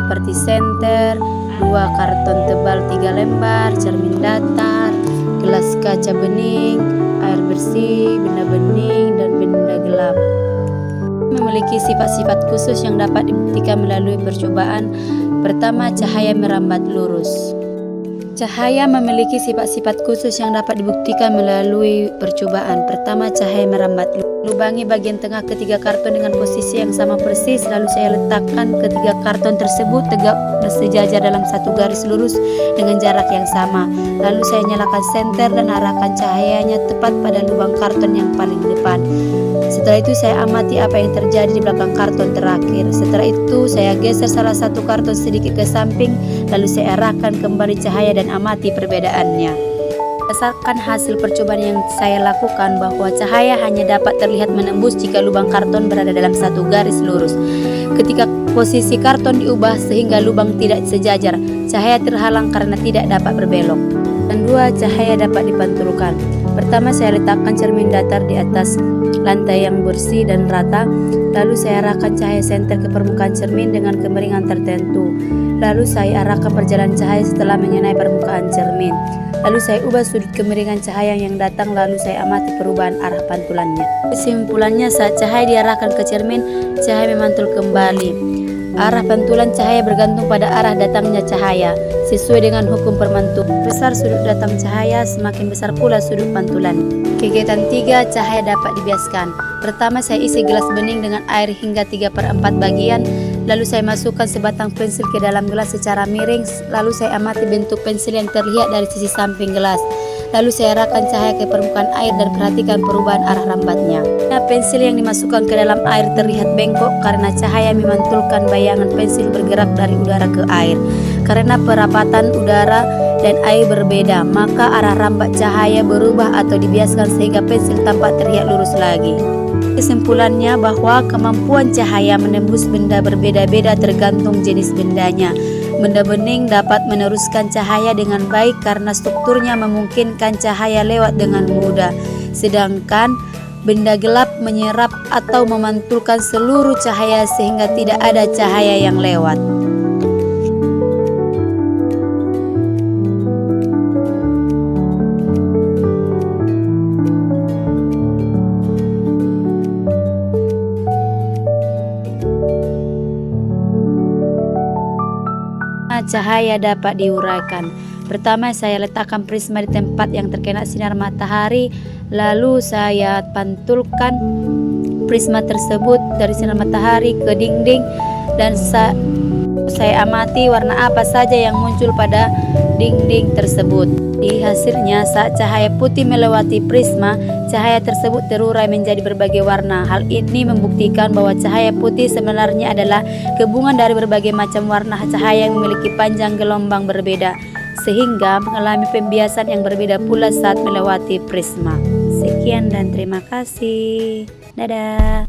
seperti senter, 2 karton tebal 3 lembar, cermin datar, gelas kaca bening, air bersih, benda bening, dan benda gelap. Memiliki sifat-sifat khusus yang dapat dibuktikan melalui percobaan. Pertama, cahaya merambat lurus. Cahaya memiliki sifat-sifat khusus yang dapat dibuktikan melalui percobaan. Pertama, cahaya merambat lurus. Lubangi bagian tengah ketiga karton dengan posisi yang sama persis, lalu saya letakkan ketiga karton tersebut tegak bersejajar dalam satu garis lurus dengan jarak yang sama. Lalu saya nyalakan senter dan arahkan cahayanya tepat pada lubang karton yang paling depan. Setelah itu saya amati apa yang terjadi di belakang karton terakhir. Setelah itu saya geser salah satu karton sedikit ke samping, lalu saya arahkan kembali cahaya dan amati perbedaannya. Berdasarkan hasil percobaan yang saya lakukan bahwa cahaya hanya dapat terlihat menembus jika lubang karton berada dalam satu garis lurus. Ketika posisi karton diubah sehingga lubang tidak sejajar, cahaya terhalang karena tidak dapat berbelok. Dan 2, cahaya dapat dipantulkan. Pertama, saya letakkan cermin datar di atas lantai yang bersih dan rata, lalu saya arahkan cahaya senter ke permukaan cermin dengan kemiringan tertentu. Lalu saya arahkan perjalanan cahaya setelah mengenai permukaan cermin. Lalu saya ubah sudut kemiringan cahaya yang datang, lalu saya amati perubahan arah pantulannya. Kesimpulannya, saat cahaya diarahkan ke cermin, cahaya memantul kembali. Arah pantulan cahaya bergantung pada arah datangnya cahaya. Sesuai dengan hukum permantulan, besar sudut datang cahaya, semakin besar pula sudut pantulan. Kegiatan 3, cahaya dapat dibiaskan. Pertama, saya isi gelas bening dengan air hingga 3/4 bagian. Lalu saya masukkan sebatang pensil ke dalam gelas secara miring. Lalu saya amati bentuk pensil yang terlihat dari sisi samping gelas. Lalu saya arahkan cahaya ke permukaan air dan perhatikan perubahan arah rambatnya. Nah, pensil yang dimasukkan ke dalam air terlihat bengkok karena cahaya memantulkan bayangan pensil bergerak dari udara ke air. Karena perapatan udara dan air berbeda, maka arah rambat cahaya berubah atau dibiaskan sehingga pensil tampak terlihat lurus lagi. Kesimpulannya bahwa kemampuan cahaya menembus benda berbeda-beda tergantung jenis bendanya. Benda bening dapat meneruskan cahaya dengan baik karena strukturnya memungkinkan cahaya lewat dengan mudah. Sedangkan benda gelap menyerap atau memantulkan seluruh cahaya sehingga tidak ada cahaya yang lewat. Cahaya dapat diuraikan. Pertama, saya letakkan prisma di tempat yang terkena sinar matahari, lalu saya pantulkan prisma tersebut dari sinar matahari ke dinding dan saya amati warna apa saja yang muncul pada dinding tersebut. Di hasilnya, saat cahaya putih melewati prisma, cahaya tersebut terurai menjadi berbagai warna. Hal ini membuktikan bahwa cahaya putih sebenarnya adalah gabungan dari berbagai macam warna cahaya yang memiliki panjang gelombang berbeda, sehingga mengalami pembiasan yang berbeda pula saat melewati prisma. Sekian dan terima kasih. Dadah.